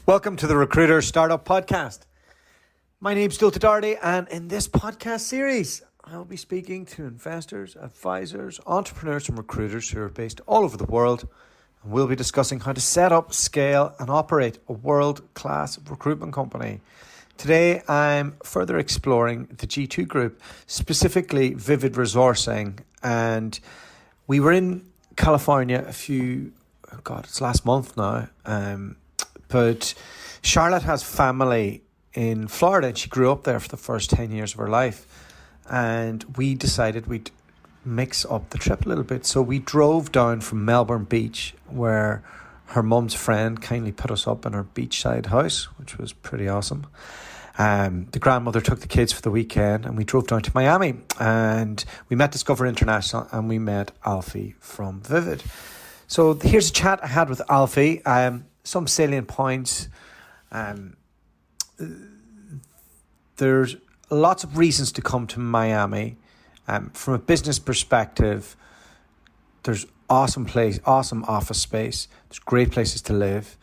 Welcome to the Recruiter Startup Podcast. My name's Dualta, and in this podcast series, I'll be speaking to investors, advisors, entrepreneurs, and recruiters who are based all over the world. And we'll be discussing how to set up, scale, and operate a world-class recruitment company. Today, I'm further exploring the G2 group, specifically Vivid Resourcing. And we were in California it's last month now. But Charlotte has family in Florida and she grew up there for the first 10 years of her life. And we decided we'd mix up the trip a little bit. So we drove down from Melbourne Beach, where her mum's friend kindly put us up in her beachside house, which was pretty awesome. The grandmother took the kids for the weekend and we drove down to Miami. And we met Discover International and we met Alfie from Vivid. So here's a chat I had with Alfie. Some salient points. There's lots of reasons to come to Miami. From a business perspective, there's awesome office space. There's great places to live.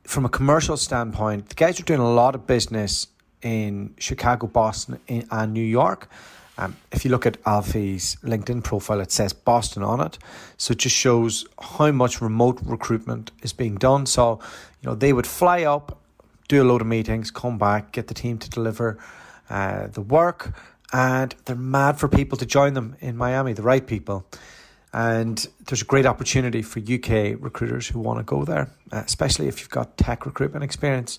From a commercial standpoint, the guys are doing a lot of business in Chicago, Boston, and New York. If you look at Alfie's LinkedIn profile, it says Boston on it. So it just shows how much remote recruitment is being done. So, they would fly up, do a load of meetings, come back, get the team to deliver the work. And they're mad for people to join them in Miami, the right people. And there's a great opportunity for UK recruiters who want to go there, especially if you've got tech recruitment experience.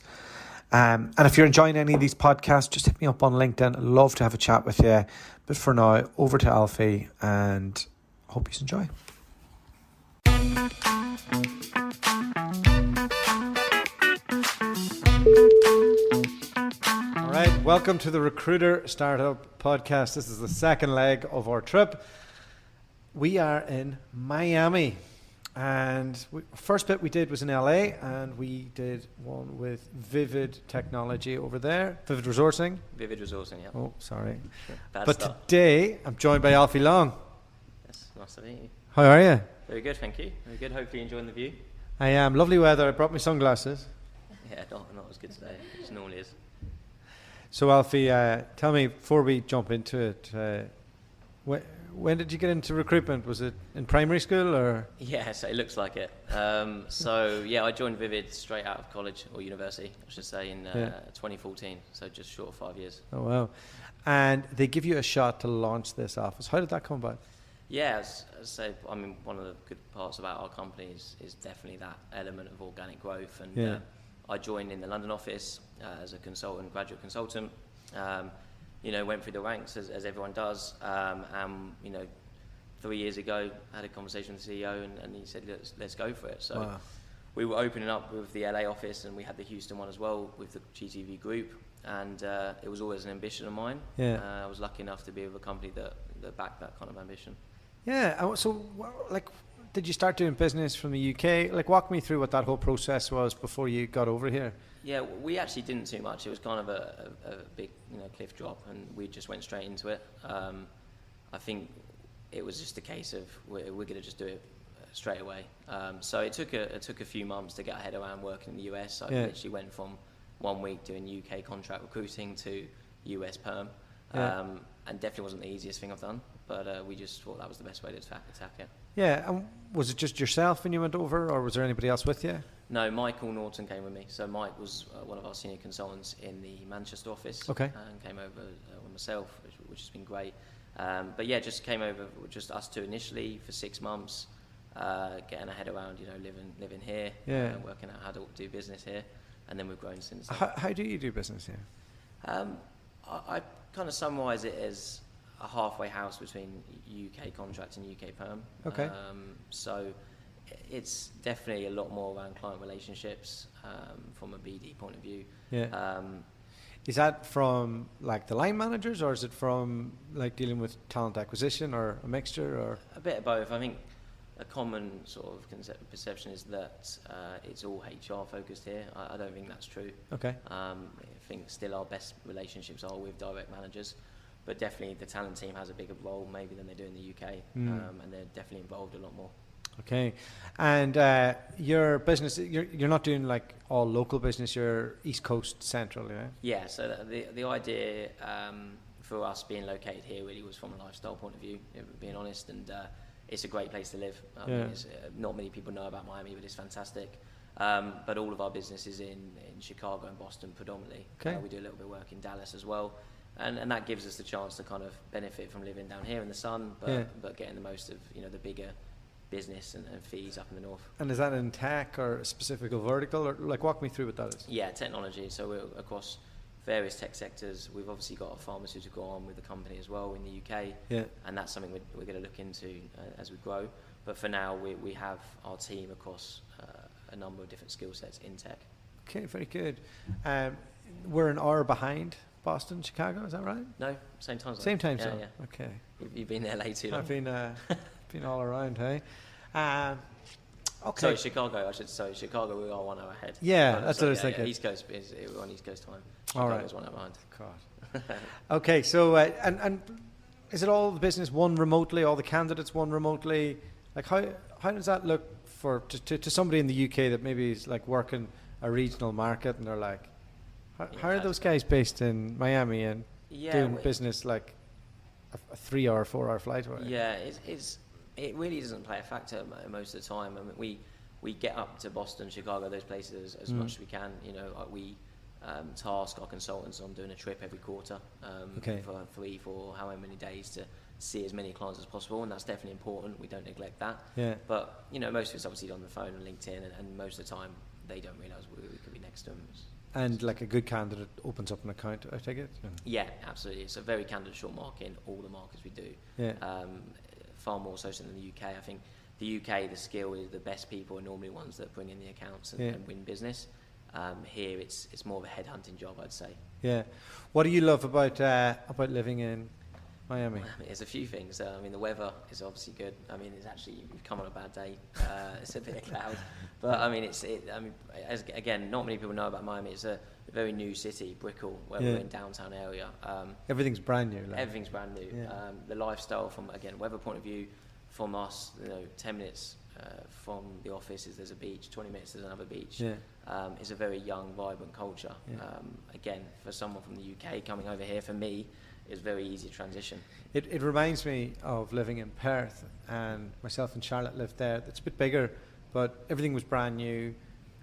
And if you're enjoying any of these podcasts, just hit me up on LinkedIn. I'd love to have a chat with you. But for now, over to Alfie and hope you enjoy. All right, welcome to the Recruiter Startup Podcast. This is the second leg of our trip. We are in Miami. And first bit we did was in LA, and we did one with Vivid Technology over there. Vivid Resourcing. Vivid Resourcing, yeah. Oh, sorry. But today I'm joined by Alfie Long. Yes, nice to meet you. How are you? Very good, thank you. Very good. Hopefully enjoying the view. I am. Lovely weather. I brought my sunglasses. Yeah, not as good today as it normally is. So Alfie, tell me before we jump into it, when did you get into recruitment? Was it in primary school or? Yeah, so it looks like it. I joined Vivid straight out of college or university, I should say, in 2014. So just short of 5 years. Oh wow! And they give you a shot to launch this office. How did that come about? Yeah, as I say, one of the good parts about our company is definitely that element of organic growth. And I joined in the London office as a graduate consultant. Went through the ranks as everyone does. 3 year ago, I had a conversation with the CEO and he said, let's go for it. So we were opening up with the LA office and we had the Houston one as well with the GTV group. And it was always an ambition of mine. Yeah. I was lucky enough to be with a company that backed that kind of ambition. Yeah. So, did you start doing business from the UK? Walk me through what that whole process was before you got over here. Yeah, we actually didn't too much. It was kind of a big, cliff drop, and we just went straight into it. I think it was just a case of we're going to just do it straight away. So it took a few months to get our head around working in the US. I literally went from 1 week doing UK contract recruiting to US perm, and definitely wasn't the easiest thing I've done. But we just thought that was the best way to attack it. Yeah, and was it just yourself when you went over, or was there anybody else with you? No, Michael Norton came with me. So Mike was one of our senior consultants in the Manchester office. Okay. And came over with myself, which has been great. Just came over, just us two initially for 6 months, getting our head around, living here, working out how to do business here, and then we've grown since then. How do you do business here? I kind of summarise it as a halfway house between UK contract and UK perm. Okay. So it's definitely a lot more around client relationships from a BD point of view. Yeah. Is that from the line managers, or is it from dealing with talent acquisition, or a mixture, or? A bit of both. I think a common sort of perception is that it's all HR focused here. I don't think that's true. Okay. I think still our best relationships are with direct managers, but definitely the talent team has a bigger role maybe than they do in the UK, and they're definitely involved a lot more. Okay. And your business, you're not doing like all local business, you're East Coast Central, yeah? Yeah, so the idea for us being located here really was from a lifestyle point of view, being honest, and it's a great place to live. I mean, not many people know about Miami, but it's fantastic. But all of our business is in Chicago and Boston predominantly. Okay. We do a little bit of work in Dallas as well. And that gives us the chance to kind of benefit from living down here in the sun, but getting the most of the bigger business and fees up in the north. And is that in tech or a specific vertical, or like walk me through what that is? Yeah, technology. So we're across various tech sectors. We've obviously got a pharmaceutical arm with the company as well in the UK, and that's something we're going to look into as we grow. But for now, we have our team across a number of different skill sets in tech. Okay, very good. We're an hour behind Boston, Chicago, is that right? No, same time zone. Same time zone. Yeah. Okay. You've been there late too long. I've been all around, hey. Okay. Sorry, Chicago. Chicago, we are 1 hour ahead. Yeah, that's what I was thinking. East Coast we're on East Coast time. All right. Chicago's 1 hour behind. God. Okay, so and is it all the business won remotely? All the candidates won remotely? Like how does that look for to somebody in the UK that maybe is like working a regional market and they're like, how are those guys based in Miami and doing business like a 3 hour, 4 hour flight away? Yeah, it really doesn't play a factor most of the time. I mean, we get up to Boston, Chicago, those places as much as we can. We task our consultants on doing a trip every quarter for 3, 4, however many days to see as many clients as possible, and that's definitely important. We don't neglect that. Yeah. But most of it's obviously on the phone and LinkedIn, and most of the time they don't realise we could be next to them. And like a good candidate opens up an account, I take it? Yeah, absolutely. It's a very candidate short market in all the markets we do. Yeah. Far more so than the UK. I think the UK, the skill is the best people are normally ones that bring in the accounts and win business. Here, it's more of a headhunting job, I'd say. Yeah. What do you love about living in Miami? There's a few things. I mean, the weather is obviously good. I mean, it's actually, you've come on a bad day. It's a bit of cloud. But I mean, again, not many people know about Miami. It's a very new city, Brickell, where we're in downtown area. Everything's brand new. Like. Everything's brand new. Yeah. The lifestyle from, again, weather point of view, from us, 10 minutes from the office there's a beach, 20 minutes there's another beach. Yeah. It's a very young, vibrant culture. Yeah. Again, for someone from the UK coming over here, for me, it's very easy to transition. It reminds me of living in Perth, and myself and Charlotte lived there. It's a bit bigger, but everything was brand new.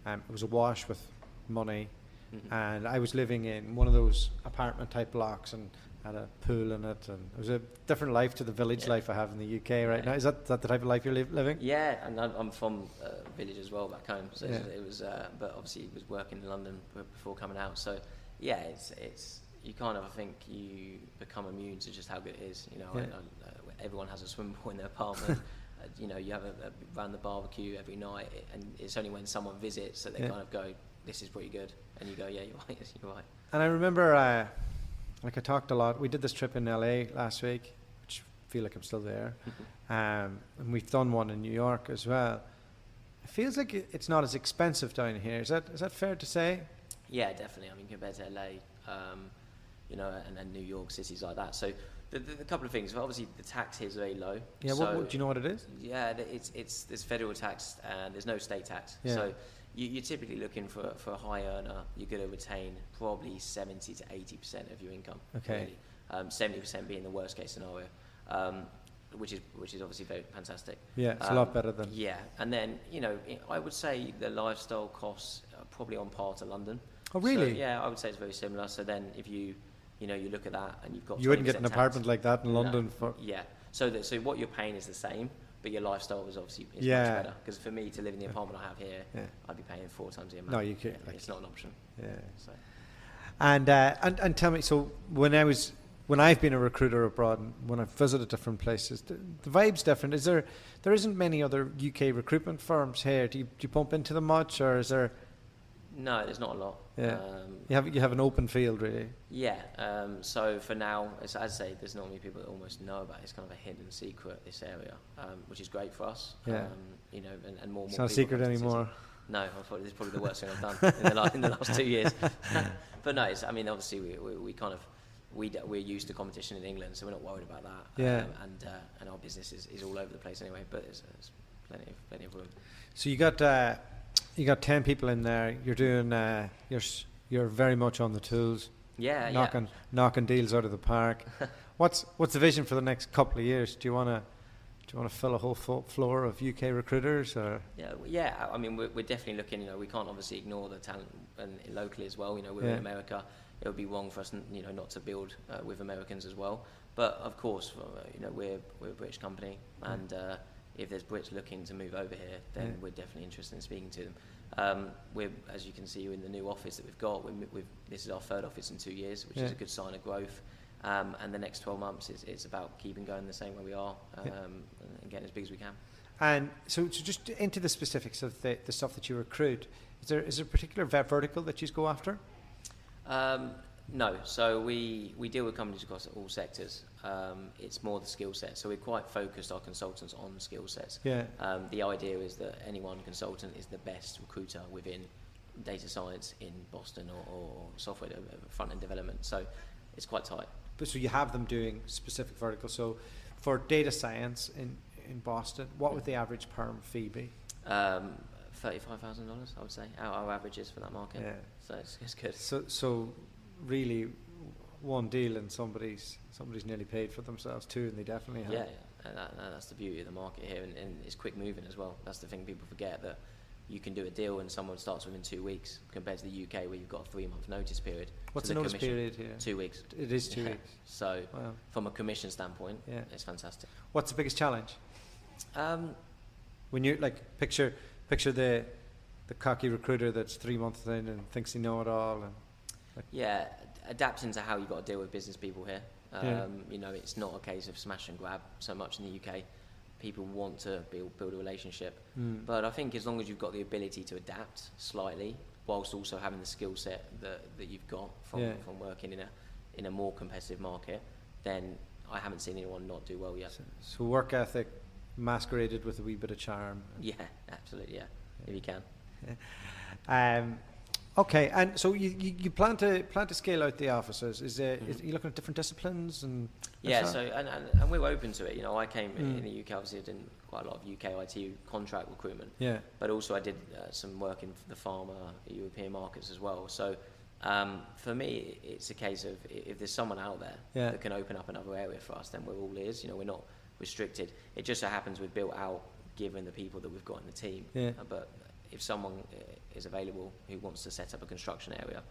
It was awash with money. Mm-hmm. And I was living in one of those apartment type blocks and had a pool in it, and it was a different life to the village life I have in the UK right now. Is that the type of life you're living? Yeah, and I'm from a village as well back home, so it was but obviously was working in London before coming out. So yeah, it's you kind of, I think you become immune to just how good it is. Everyone has a swimming pool in their apartment. You have around the barbecue every night, and it's only when someone visits that they kind of go, "This is pretty good," and you go, "Yeah, you're right." And I remember, I talked a lot. We did this trip in LA last week, which I feel like I'm still there, and we've done one in New York as well. It feels like it's not as expensive down here. Is that fair to say? Yeah, definitely. I mean, compared to LA, and New York, cities like that. So the couple of things. Obviously, the tax here is very low. Yeah. So, do you know what it is? Yeah, there's federal tax and there's no state tax. Yeah. So you're typically looking for a high earner. You're going to retain probably 70 to 80% of your income. Okay. Really. 70% being the worst case scenario, which is obviously very fantastic. Yeah, it's a lot better than. Yeah, and then I would say the lifestyle costs are probably on par to London. Oh, really? So, yeah, I would say it's very similar. So then if you look at that and you've got, you wouldn't get an apartment like that in London for. Yeah. So what you're paying is the same, but your lifestyle is obviously much better. Because for me to live in the apartment I have here, I'd be paying 4 times the amount. No, you can't. It's not an option. Yeah. So. And tell me, so when I've been a recruiter abroad and when I've visited different places, the vibe's different. There isn't many other UK recruitment firms here. Do you bump into them much, or is there? No, there's not a lot. Yeah. You have an open field, really. Yeah. So for now, as I say, there's not many people that almost know about it. It's kind of a hidden secret, this area, which is great for us. Yeah. And more. It's not a secret anymore. No, this is probably the worst thing I've done in the last 2 years. But no, obviously we kind of we're used to competition in England, so we're not worried about that. Yeah. And our business is all over the place anyway. But it's plenty of room. So you got 10 people in there. You're doing you're very much on the tools. Knocking deals out of the park. What's the vision for the next couple of years? Do you want to fill a whole floor of UK recruiters? Or? Yeah. I mean, we're definitely looking. We can't obviously ignore the talent and locally as well. We're in America. It would be wrong for us, not to build with Americans as well. But of course, we're a British company, and if there's Brits looking to move over here, then we're definitely interested in speaking to them. We're, as you can see, in the new office that we've got. This is our third office in 2 years, which is a good sign of growth. And the next 12 months, it's about keeping going the same way we are, and getting as big as we can. And so just into the specifics of the stuff that you recruit, is there a particular vertical that you go after? No. So we deal with companies across all sectors. It's more the skill set. So we're quite focused, our consultants, on skill sets. Yeah. The idea is that any one consultant is the best recruiter within data science in Boston or software front-end development. So it's quite tight. But so you have them doing specific verticals. So for data science in Boston, what would the average perm fee be? $35,000, I would say. Our average is for that market. Yeah. So it's good. So really, one deal and somebody's nearly paid for themselves too, and they definitely have. Yeah. And that's the beauty of the market here, and it's quick moving as well. That's the thing people forget, that you can do a deal and someone starts within 2 weeks, compared to the UK where you've got a 3-month notice period. What's the notice period here? 2 weeks. It is 2 weeks. So from a commission standpoint, it's fantastic. What's the biggest challenge? When you picture the cocky recruiter that's 3 months in and thinks they know it all, and adapting to how you got to deal with business people here. It's not a case of smash and grab so much in the UK. People want to build a relationship, but I think as long as you've got the ability to adapt slightly, whilst also having the skill set that you've got from working in a more competitive market, then I haven't seen anyone not do well yet. So work ethic masqueraded with a wee bit of charm. Yeah, absolutely. Yeah, if you can. Okay, and so you plan to scale out the offices. Is you looking at different disciplines and? Yeah, so and we're open to it. I came in the UK. Obviously, I did quite a lot of UK IT contract recruitment. Yeah. But also, I did some work in the pharma European markets as well. So for me, it's a case of if there's someone out there that can open up another area for us, then we're all ears. We're not restricted. It just so happens we've built out given the people that we've got in the team. Yeah. But if someone is available who wants to set up a construction area,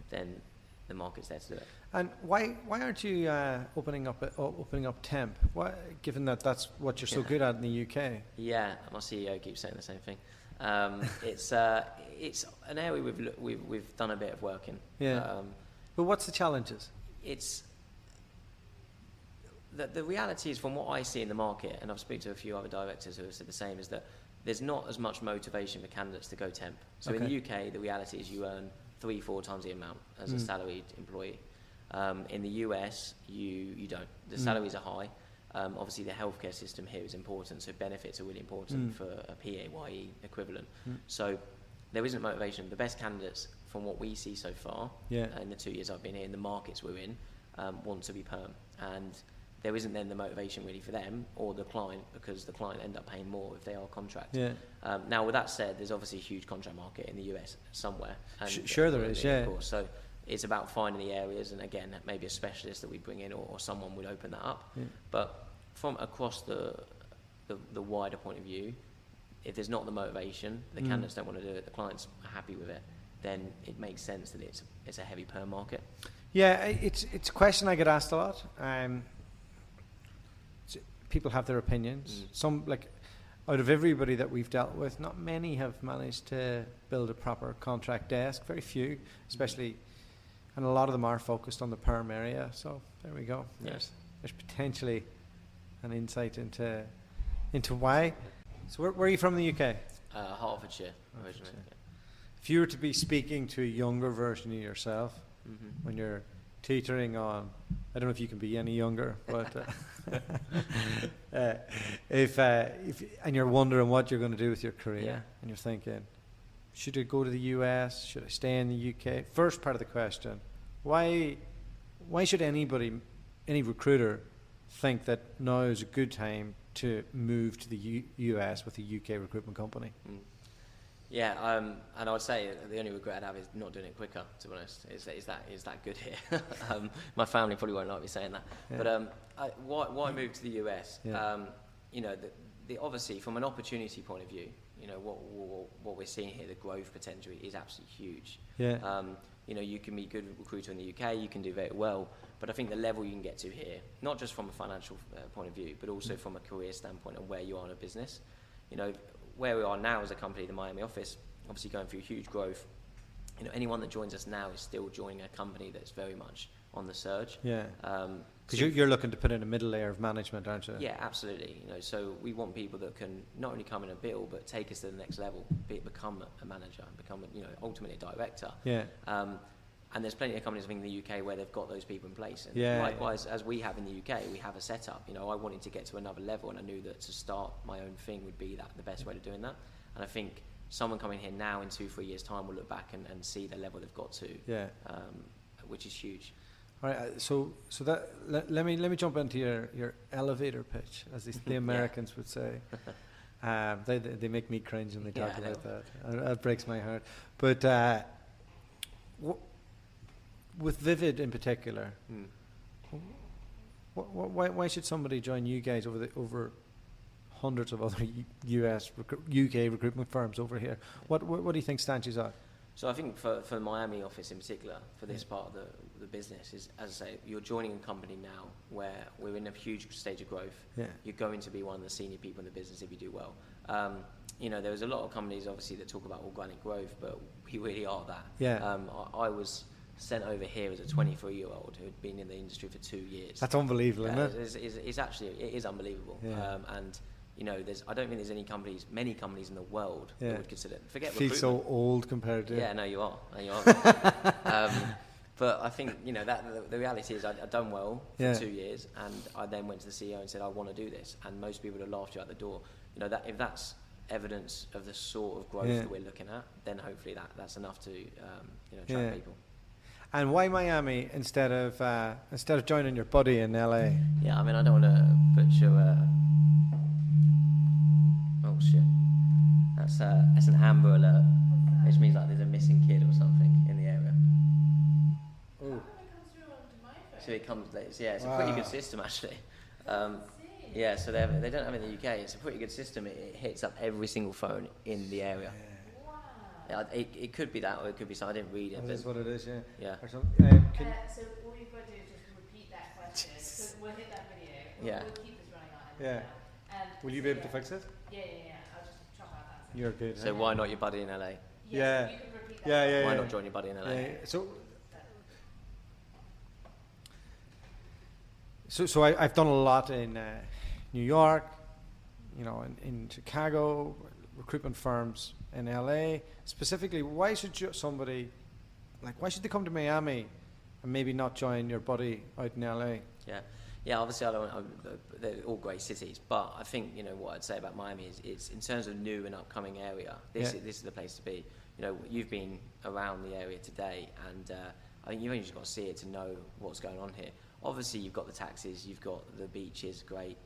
then the market's there to do it. And why aren't you opening up temp? Why, given that that's what you're so good at in the UK? Yeah, my CEO keeps saying the same thing. It's an area we've done a bit of work in. Yeah. But what's the challenges? It's the reality is, from what I see in the market, and I've spoken to a few other directors who have said the same, is that there's not as much motivation for candidates to go temp. So in the UK, the reality is you earn 3-4 times the amount as a salaried employee. In the US, you don't. The salaries are high. Obviously, the healthcare system here is important, so benefits are really important for a PAYE equivalent. So there isn't motivation. The best candidates, from what we see so far, in the 2 years I've been here, in the markets we're in, want to be perm. And there isn't then the motivation really for them or the client, because the client end up paying more if they are contract. Yeah. Now, with that said, there's obviously a huge contract market in the US somewhere. And sure there is, Of course. So it's about finding the areas, and again, maybe a specialist that we bring in or someone would open that up. Yeah. But from across the wider point of view, if there's not the motivation, the candidates don't want to do it, the clients are happy with it, then it makes sense that it's a heavy perm market. Yeah, it's a question I get asked a lot. People have their opinions. Some, out of everybody that we've dealt with, not many have managed to build a proper contract desk. Very few, especially, and a lot of them are focused on the perm area. So there we go. There's potentially an insight into why. So where are you from in the UK? Hertfordshire originally. If you were to be speaking to a younger version of yourself, when you're teetering on, I don't know if you can be any younger, but if and you're wondering what you're going to do with your career, and you're thinking, should I go to the US? Should I stay in the UK? First part of the question: why should any recruiter think that now is a good time to move to the US with a UK recruitment company? Yeah, and I would say the only regret I'd have is not doing it quicker, to be honest. Is that good here? My family probably won't like me saying that. Yeah. But why move to the US? Yeah. You know, the obviously from an opportunity point of view, you know, what we're seeing here, the growth potential is absolutely huge. Yeah. You know, you can be a good recruiter in the UK, you can do very well, but I think the level you can get to here, not just from a financial point of view, but also from a career standpoint and where you are in a business. You know, where we are now as a company, the Miami office, obviously going through huge growth. You know, anyone that joins us now is still joining a company that's very much on the surge. Yeah. Because you're looking to put in a middle layer of management, aren't you? Yeah, absolutely. You know, so we want people that can not only come in and build, but take us to the next level, become a manager, and become, you know, ultimately a director. Yeah. And there's plenty of companies, I think, in the UK where they've got those people in place. And likewise, as we have in the UK, we have a setup. You know, I wanted to get to another level, and I knew that to start my own thing would be the best way of doing that. And I think someone coming here now in 2-3 years' time will look back and see the level they've got to, which is huge. All right, so that let me jump into your elevator pitch, as the Americans would say. They make me cringe when they talk about that. That breaks my heart. But with Vivid in particular, why should somebody join you guys over hundreds of other UK recruitment firms over here? What do you think stands you out? So I think for the Miami office in particular, for this part of the business, is, as I say, you're joining a company now where we're in a huge stage of growth. Yeah. You're going to be one of the senior people in the business if you do well. You know, there's a lot of companies obviously that talk about organic growth, but we really are that. Yeah. I was sent over here as a 23-year-old who had been in the industry for 2 years. That's unbelievable, isn't it? It's actually, it is unbelievable. Yeah. And you know, I don't think there's many companies in the world that would consider it. Forget recruitment. Feel so old compared to... Yeah, no, you are. But I think, you know, that the reality is I'd done well for 2 years, and I then went to the CEO and said, I want to do this. And most people would have laughed you out the door. You know, that if that's evidence of the sort of growth that we're looking at, then hopefully that's enough to, attract people. And why Miami instead of joining your buddy in LA? Yeah, I mean, I don't want to put your... Oh shit! That's an Amber Alert, which means like there's a missing kid or something in the area. Oh. So it comes. Yeah, it's a pretty good system actually. Yeah, so they don't have it in the UK. It's a pretty good system. It hits up every single phone in the area. Wow. Yeah, it could be that, or it could be something. I didn't read it. That is what it is. Yeah. Yeah. So all you've got to do is just repeat that question. So we'll hit that video. We'll keep this running on. Yeah. Will you be able to fix it? Yeah. I'll just chop out that. You're good. So why not your buddy in LA? Yeah. You can repeat that. Yeah. Why not join your buddy in LA? Yeah. So I've done a lot in New York, you know, in Chicago, recruitment firms in LA. Specifically, why should why should they come to Miami and maybe not join your buddy out in LA? Yeah, obviously they're all great cities, but I think, you know, what I'd say about Miami is it's in terms of new and upcoming area, this is the place to be. You know, you've been around the area today, and I think you've only just got to see it to know what's going on here. Obviously, you've got the taxis, you've got the beaches, great.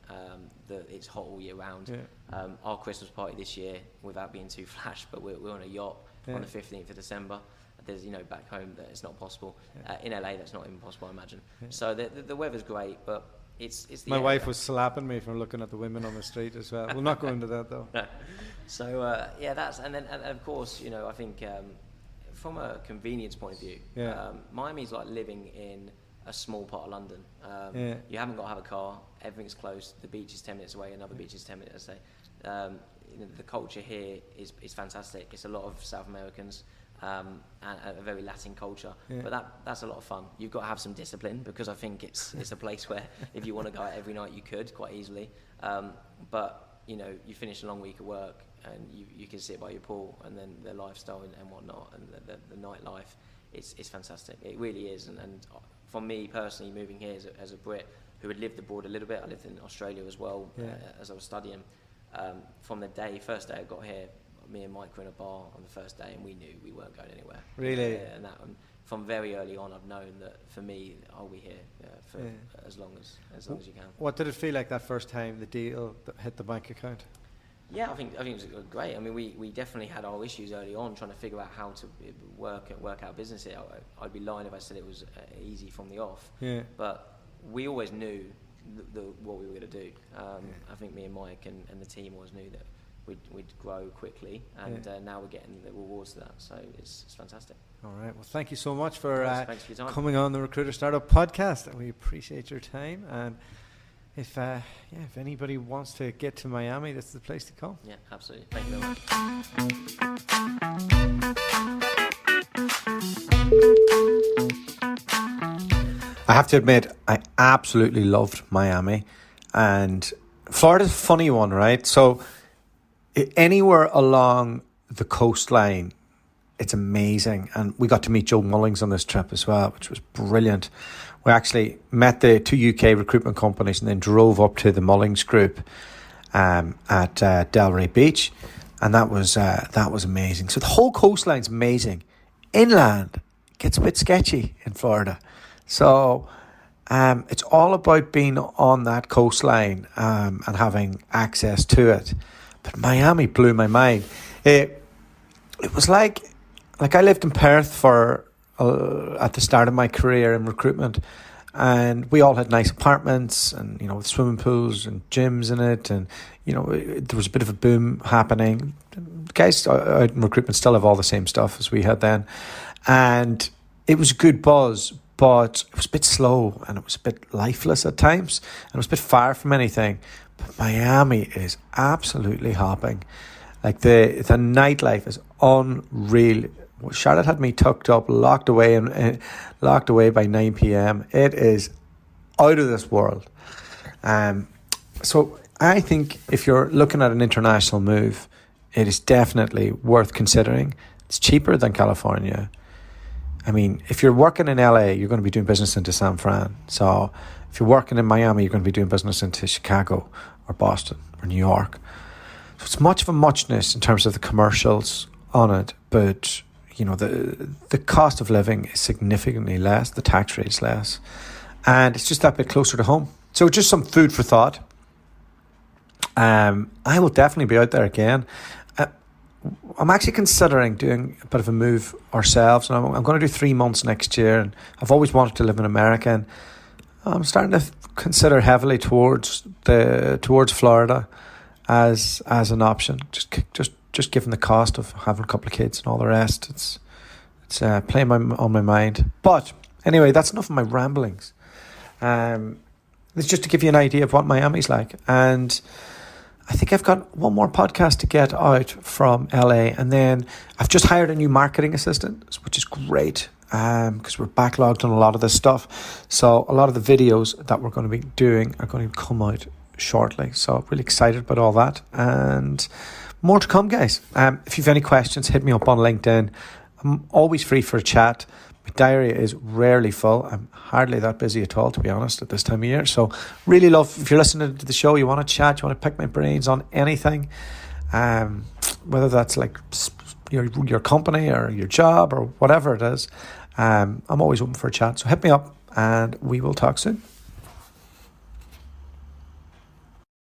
It's hot all year round. Yeah. Our Christmas party this year, without being too flash, but we're on a yacht on the 15th of December. There's, you know, back home that it's not possible. In LA, that's not even possible, I imagine. Yeah. So the weather's great, but it's the My wife was slapping me from looking at the women on the street as well. We'll not go into that though. No. So that's and of course, you know, I think from a convenience point of view, Miami's like living in a small part of London. You haven't got to have a car. Everything's close. The beach is 10 minutes away. Another beach is 10 minutes away. You know, the culture here is fantastic. It's a lot of South Americans. And a very Latin culture, but that's a lot of fun. You've got to have some discipline, because I think it's a place where if you want to go out every night, you could quite easily. But you know, you finish a long week of work and you can sit by your pool, and then the lifestyle and whatnot, and the nightlife, it's fantastic. It really is. And for me personally, moving here as a Brit who had lived abroad a little bit, I lived in Australia as well as I was studying. From the first day I got here, me and Mike were in a bar on the first day, and we knew we weren't going anywhere. Really? And from very early on, I've known that for me, I'll be here for as long as you can. What did it feel like that first time the deal that hit the bank account? Yeah, I think it was great. I mean, we definitely had our issues early on trying to figure out how to work our business here. I'd be lying if I said it was easy from the off. Yeah. But we always knew what we were going to do. I think me and Mike and the team always knew that we'd grow quickly, and now we're getting the rewards to that. So it's fantastic. All right. Well, thank you so much for thanks for your time. coming on the Recruiter Startup Podcast, and we appreciate your time. And if anybody wants to get to Miami, this is the place to come. Yeah, absolutely. Thank you very much. I have to admit, I absolutely loved Miami, and Florida's a funny one, right? So anywhere along the coastline, it's amazing. And we got to meet Joe Mullings on this trip as well, which was brilliant. We actually met the 2 UK recruitment companies and then drove up to the Mullings group at Delray Beach, and that was amazing. So the whole coastline's amazing. Inland gets a bit sketchy in Florida. So it's all about being on that coastline and having access to it. But Miami blew my mind. It was like I lived in Perth for at the start of my career in recruitment, and we all had nice apartments and, with swimming pools and gyms in it, and there was a bit of a boom happening. Guys out in recruitment still have all the same stuff as we had then, and it was a good buzz, but it was a bit slow and it was a bit lifeless at times, and it was a bit far from anything. But Miami is absolutely hopping. Like the nightlife is unreal. Charlotte had me tucked up, locked away by 9 p.m. It is out of this world. So I think if you're looking at an international move, it is definitely worth considering. It's cheaper than California. I mean, if you're working in LA, you're going to be doing business into San Fran. So if you're working in Miami, you're going to be doing business into Chicago or Boston or New York. So it's much of a muchness in terms of the commercials on it, but the cost of living is significantly less, the tax rate is less, and it's just that bit closer to home. So just some food for thought. I will definitely be out there again. I'm actually considering doing a bit of a move ourselves, and I'm going to do 3 months next year, and I've always wanted to live in America, and I'm starting to consider heavily towards Florida as an option, just given the cost of having a couple of kids and all the rest. It's playing on my mind. But anyway, that's enough of my ramblings. It's just to give you an idea of what Miami's like. And I think I've got one more podcast to get out from LA, and then I've just hired a new marketing assistant, which is great because we're backlogged on a lot of this stuff. So a lot of the videos that we're going to be doing are going to come out shortly. So really excited about all that, and more to come, guys. If you've any questions, hit me up on LinkedIn. I'm always free for a chat. My diary is rarely full. I'm hardly that busy at all, to be honest, at this time of year. So really love, if you're listening to the show, you want to chat, you want to pick my brains on anything, whether that's like your company or your job or whatever it is, I'm always open for a chat. So hit me up and we will talk soon.